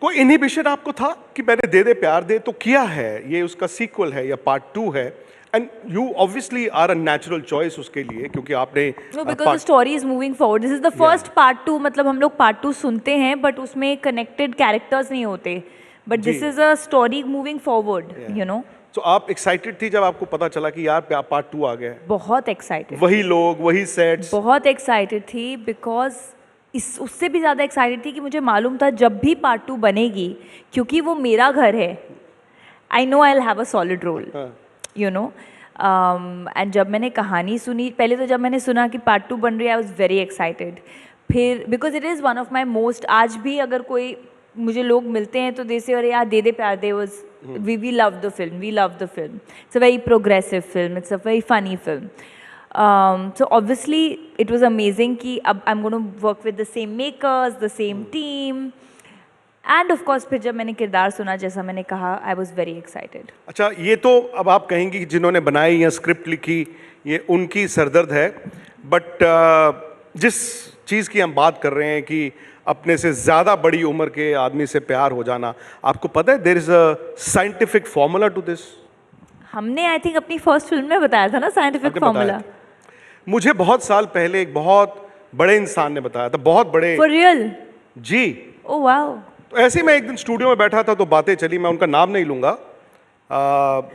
कोई इनहिबिशन आपको था कि मैंने दे दे प्यार दे तो किया है, ये उसका सीक्वल है या पार्ट 2 है, and you obviously are a natural choice उसके लिए क्योंकि आपने No, because the story is moving forward. This is the first part 2. मतलब हम लोग part 2 सुनते हैं but उसमें connected characters नहीं होते. But this ji. is a story moving forward, you know. तो आप एक्साइटेड थी जब आपको पता चला कि यार पार्ट 2 आ गया है? बहुत excited. वही लोग, वही सेट्स। बहुत excited थी because इस उससे भी ज़्यादा excited थी कि मुझे मालूम था जब भी part 2 बनेगी क्योंकि वो मेरा घर है. I know I'll have a solid role, you know. And जब मैंने कहानी सुनी, पहले तो जब मैंने सुना कि पार्ट 2 बन रही है, आई वॉज वेरी एक्साइटेड. फिर because it is one of my most, आज भी अगर कोई मुझे लोग मिलते हैं तो दे से अरे यार De De Pyaar De was we love the film, we love the film. It's a very progressive film, it's a very funny film. So obviously it was amazing कि अब I'm going to work with the same makers, the same team. End of course फिर जब मैंने किरदार सुना, जैसा मैंने कहा, आई वॉज वेरी एक्साइटेड. अच्छा, ये तो अब आप कहेंगी कि जिन्होंने बनाई या स्क्रिप्ट लिखी ये उनकी सरदर्द है, बट जिस चीज़ की हम बात कर रहे हैं कि अपने से ज़्यादा बड़ी उम्र के आदमी से प्यार हो जाना, आपको पता है there is a scientific formula to this? हमने आई थिंक अपनी फर्स्ट फिल्म में बताया था ना साइंटिफिक फॉर्मूला. मुझे बहुत साल पहले एक बहुत बड़े इंसान ने बताया था, बहुत बड़े. For real? जी. Oh wow. तो ऐसे ही मैं एक दिन स्टूडियो में बैठा था तो बातें चली, मैं उनका नाम नहीं लूँगा,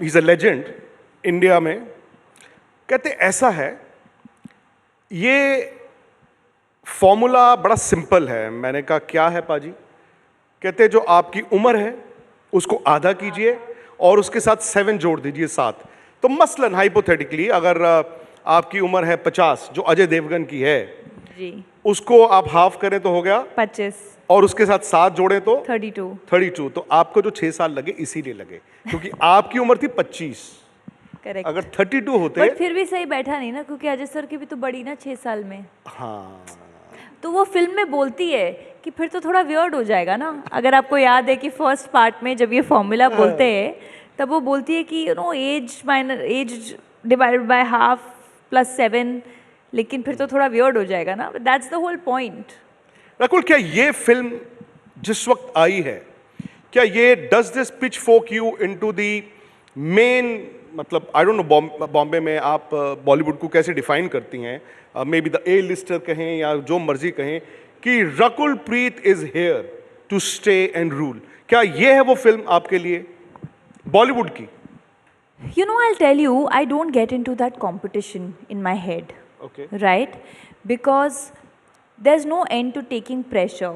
he is a legend India में. कहते ऐसा है, ये फॉर्मूला बड़ा सिंपल है. मैंने कहा क्या है पाजी? कहते जो आपकी उम्र है उसको आधा कीजिए और उसके साथ 7 जोड़ दीजिए, 7. तो मसलन हाइपोथेटिकली अगर आपकी उम्र है 50, जो अजय देवगन की है जी, उसको आप हाफ करें तो हो गया 25, और उसके साथ 7 जोड़े तो 32. तो आपको जो 6 साल लगे इसीलिए लगे क्योंकि आपकी उम्र थी 25. करेक्ट. अगर 32 होते. बट फिर भी सही बैठा नहीं ना, क्योंकि अजय सर की भी तो बड़ी ना 6 साल में. हाँ, तो वो फिल्म में बोलती है कि फिर तो थोड़ा वियर्ड हो जाएगा ना. अगर आपको याद है कि फर्स्ट पार्ट में जब ये फॉर्मूला बोलते हैं तब वो बोलती है कि you know age divided by half plus 7, लेकिन फिर तो थोड़ा वियर्ड हो जाएगा ना. That's the whole point. Rakul, क्या ये फिल्म जिस वक्त आई है, क्या ये does this pitchfork you into the main, मतलब आई डोंट नो बॉम्बे में आप बॉलीवुड को कैसे डिफाइन करती हैं, maybe the A lister कहें या जो मर्जी कहें, कि Rakul Preet is here to stay and rule. क्या ये है वो फिल्म आपके लिए बॉलीवुड की? You know, I'll tell you, I don't get into that competition in my head. Okay. Right? Because there's no end to taking pressure.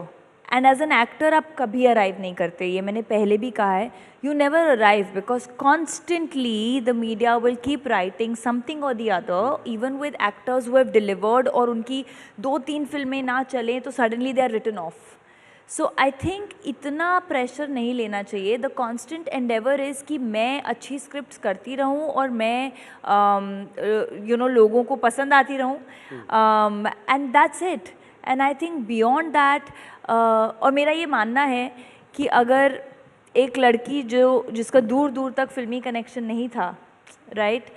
And as an actor, आप कभी arrive नहीं करते. ये मैंने पहले भी कहा है. You never arrive because constantly the media will keep writing something or the other, even with actors who have delivered और उनकी 2-3 फिल्में ना चलें तो suddenly they are written off. So I think इतना प्रेशर नहीं लेना चाहिए. द कॉन्स्टेंट एंडेवर इज़ कि मैं अच्छी स्क्रिप्ट्स करती रहूँ और मैं यू नो लोगों को पसंद आती रहूँ, and that's it. And I think beyond that, और मेरा ये मानना है कि अगर एक लड़की जिसका दूर दूर तक फिल्मी कनेक्शन नहीं था, राइट,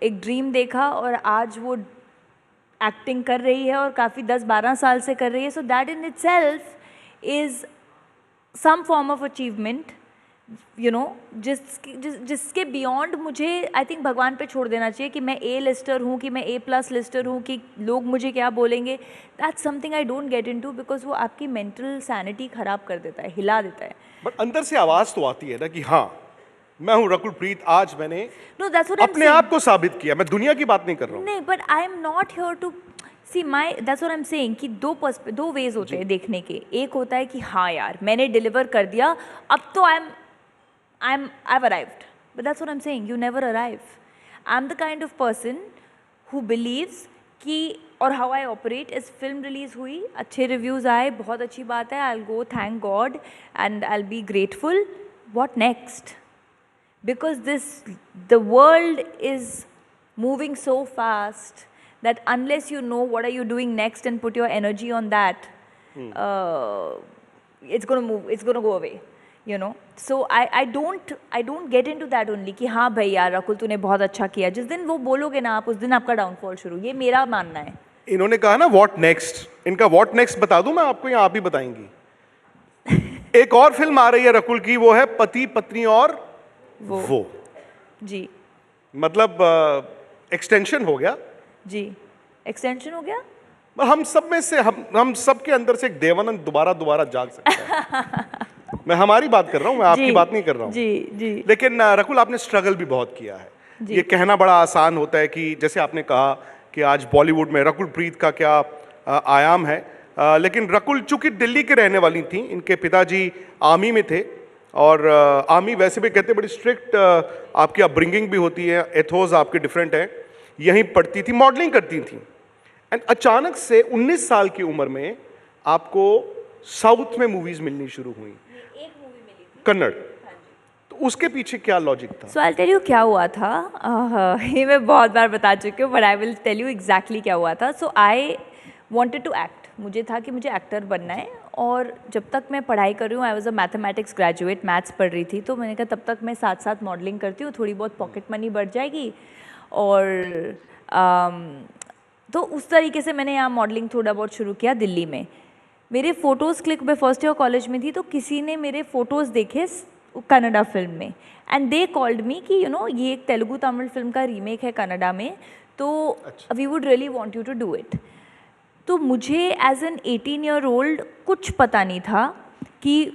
एक ड्रीम देखा और आज वो एक्टिंग कर रही है और काफ़ी 10-12 साल से कर रही है, so that in itself is some form of achievement, you know, जिसके beyond मुझे I think भगवान पे छोड़ देना चाहिए कि मैं A लिस्टर हूँ, कि मैं A+ लिस्टर हूँ, कि लोग मुझे क्या बोलेंगे. That's something I don't get into because वो आपकी mental sanity ख़राब कर देता है, हिला देता है. बट अंदर से आवाज़ तो आती है ना कि हाँ मैं हूँ रकुल प्रीत, आज मैंने No, that's what I'm अपने saying. आप को साबित किया. मैं दुनिया की बात नहीं कर रहा हूँ. नहीं, but I am not here to C that's what I'm saying कि दो वेज होते हैं देखने के. एक होता है कि हाँ यार मैंने डिलीवर कर दिया, अब तो I've arrived. But that's what I'm saying, you never arrive. I'm the kind of person who believes कि, और how I operate is, film release हुई, अच्छे रिव्यूज़ आए, बहुत अच्छी बात है, I'll go thank God and I'll be grateful. What next? Because the world is moving so fast that unless you know what are you doing next and put your energy on that, it's going to go away, you know. So I don't get into that only कि हाँ भाई यार रकुल तूने बहुत अच्छा किया. जिस दिन वो बोलोगे ना आप, उस दिन आपका डाउनफॉल शुरू. ये मेरा मानना है. इन्होंने कहा ना व्हाट नेक्स्ट, इनका व्हाट नेक्स्ट बता दूं मैं आपको या आप ही बताएंगी? एक और फिल्म आ रही है रकुल की, वो है पति पत्नी और वो। जी मतलब एक्सटेंशन हो गया। जी, एक्सटेंशन हो गया। हम सब में से हम सब के अंदर से एक देवानंद दोबारा दोबारा जाग सकता है। मैं हमारी बात कर रहा हूँ, मैं आपकी जी, बात नहीं कर रहा हूँ। जी जी लेकिन रकुल, आपने स्ट्रगल भी बहुत किया है। जी। ये कहना बड़ा आसान होता है कि जैसे आपने कहा कि आज बॉलीवुड में रकुल प्रीत का क्या आयाम है, लेकिन रकुल चूंकि दिल्ली के रहने वाली थी, इनके पिताजी आर्मी में थे, और आर्मी वैसे भी कहते हैं बड़ी स्ट्रिक्ट आपकी अपब्रिंगिंग भी होती है, एथोस आपके डिफरेंट हैं। यहीं पढ़ती थी, मॉडलिंग करती थी, एंड अचानक से 19 साल की उम्र में आपको साउथ में मूवीज मिलनी शुरू हुई। एक मूवी मिली थी कन्नड़। तो उसके पीछे क्या लॉजिक था? सो आई टेल यू क्या हुआ था। ये मैं बहुत बार बता चुकी हूँ, but I will tell you exactly क्या हुआ था। So I wanted to act, मुझे था कि मुझे एक्टर बनना है, और जब तक मैं पढ़ाई कर रही हूँ, I was a mathematics graduate, maths पढ़ रही थी, तो मैंने कहा तब तक मैं साथ साथ मॉडलिंग करती हूँ, थोड़ी बहुत पॉकेट मनी बढ़ जाएगी। और तो उस तरीके से मैंने यहाँ मॉडलिंग थोड़ा बहुत शुरू किया दिल्ली में। मेरे फ़ोटोज़ क्लिक, मैं फर्स्ट ईयर कॉलेज में थी, तो किसी ने मेरे फ़ोटोज़ देखे कन्नड़ा फिल्म में, एंड दे कॉल्ड मी कि यू नो ये एक तेलुगु तमिल फिल्म का रीमेक है कन्नड़ा में, तो we would really want you to do it. तो मुझे एज एन 18 ईयर ओल्ड कुछ पता नहीं था कि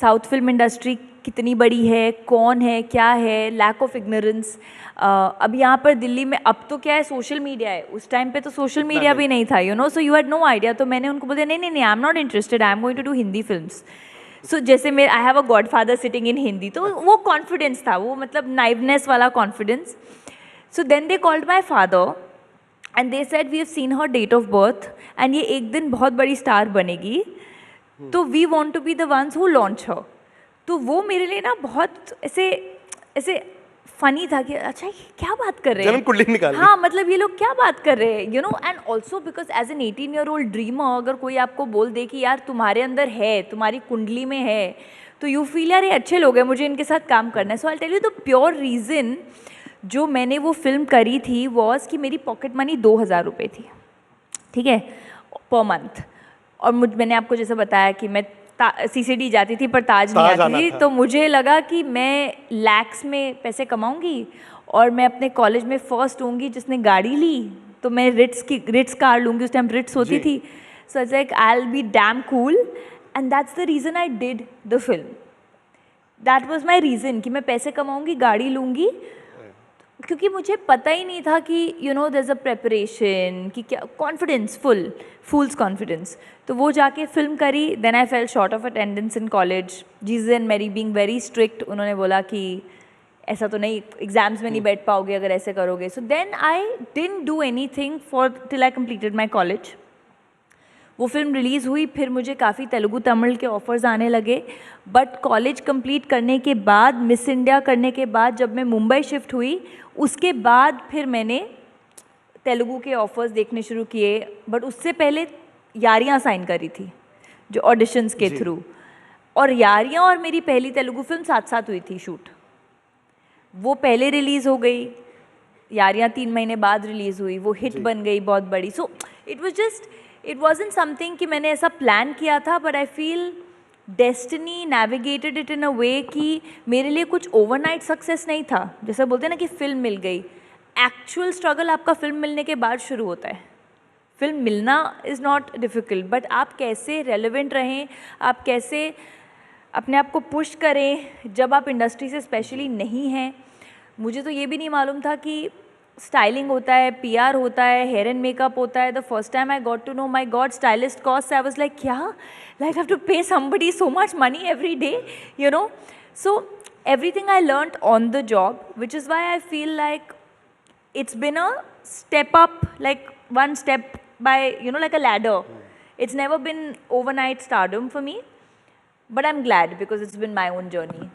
साउथ फिल्म इंडस्ट्री कितनी बड़ी है, कौन है, क्या है, लैक ऑफ इग्नोरेंस। अब यहाँ पर दिल्ली में अब तो क्या है, सोशल मीडिया है, उस टाइम पे तो सोशल मीडिया भी नहीं था, you know, so you had no idea. तो मैंने उनको बोला नहीं नहीं नहीं, I am not interested, I am going to do Hindi films. So जैसे मेरे I have a godfather sitting in Hindi, तो वो कॉन्फिडेंस था, वो मतलब नाइवनेस वाला confidence. So then they called my father and they said we have seen her date of birth and ये एक दिन बहुत बड़ी स्टार बनेगी, तो we want to be the ones who launch her. तो वो मेरे लिए ना बहुत ऐसे ऐसे फनी था कि अच्छा ये क्या बात कर रहे हैं, जन्म कुंडली निकाल ली। हाँ मतलब ये लोग क्या बात कर रहे हैं, you know. And also because as an 18 year old dreamer, अगर कोई आपको बोल दे कि यार तुम्हारे अंदर है, तुम्हारी कुंडली में है, तो यू फील यार ये अच्छे लोग हैं, मुझे इनके साथ काम करना है। So I tell you the pure reason जो मैंने वो फिल्म करी थी वॉज कि मेरी पॉकेट मनी 2000 रुपये थी, ठीक है, पर मंथ। और मैंने आपको जैसे बताया कि मैं CCD जाती थी पर ताज नहीं आती थी, तो मुझे लगा कि मैं लैक्स में पैसे कमाऊंगी और मैं अपने कॉलेज में फर्स्ट होंगी जिसने गाड़ी ली, तो मैं रिट्स कार लूँगी, उस टाइम रिट्स होती थी। So it's like I will be damn cool, and that's the reason I did the film. That was my reason कि मैं पैसे कमाऊंगी, गाड़ी लूँगी, क्योंकि मुझे पता ही नहीं था कि you know there is a preparation, कि क्या कॉन्फिडेंस, फूल्स कॉन्फिडेंस। तो वो जाके फिल्म करी, then I fell short of attendance in college, Jesus and Mary being very strict, उन्होंने बोला कि ऐसा तो नहीं, एग्जाम्स में नहीं बैठ पाओगे अगर ऐसे करोगे। So then I didn't do anything for till I completed my college. वो फिल्म रिलीज़ हुई, फिर मुझे काफ़ी तेलुगु तमिल के ऑफ़र्स आने लगे, बट कॉलेज कंप्लीट करने के बाद, मिस इंडिया करने के बाद, जब मैं मुंबई शिफ्ट हुई, उसके बाद फिर मैंने तेलुगु के ऑफ़र्स देखने शुरू किए। बट उससे पहले यारियाँ साइन करी थी जो ऑडिशंस के थ्रू, और यारियाँ और मेरी पहली तेलुगु फिल्म साथ साथ हुई थी शूट। वो पहले रिलीज़ हो गई, यारियाँ 3 महीने बाद रिलीज़ हुई, वो हिट बन गई बहुत बड़ी। सो इट वाज़न्ट समथिंग कि मैंने ऐसा प्लान किया था, but I feel destiny navigated it in a way कि मेरे लिए कुछ ओवरनाइट सक्सेस नहीं था। जैसे बोलते हैं ना कि फिल्म मिल गई, एक्चुअल स्ट्रगल आपका फिल्म मिलने के बाद शुरू होता है। फिल्म मिलना इज़ नॉट डिफ़िकल्ट, बट आप कैसे रेलेवेंट रहें, आप कैसे अपने आप को पुश करें जब आप इंडस्ट्री से स्पेशली नहीं हैं। मुझे तो ये भी नहीं मालूम था कि स्टाइलिंग होता है, PR होता है, हेयर एंड मेकअप होता है। The first time I got to know my god stylist cost, I was like क्या, like have to pay somebody so much money every day, you know. So everything I learned on the job, which is why I feel like it's been a step up, like one step by, you know, like a ladder. It's never been overnight stardom for me, but I'm glad because it's been my own journey.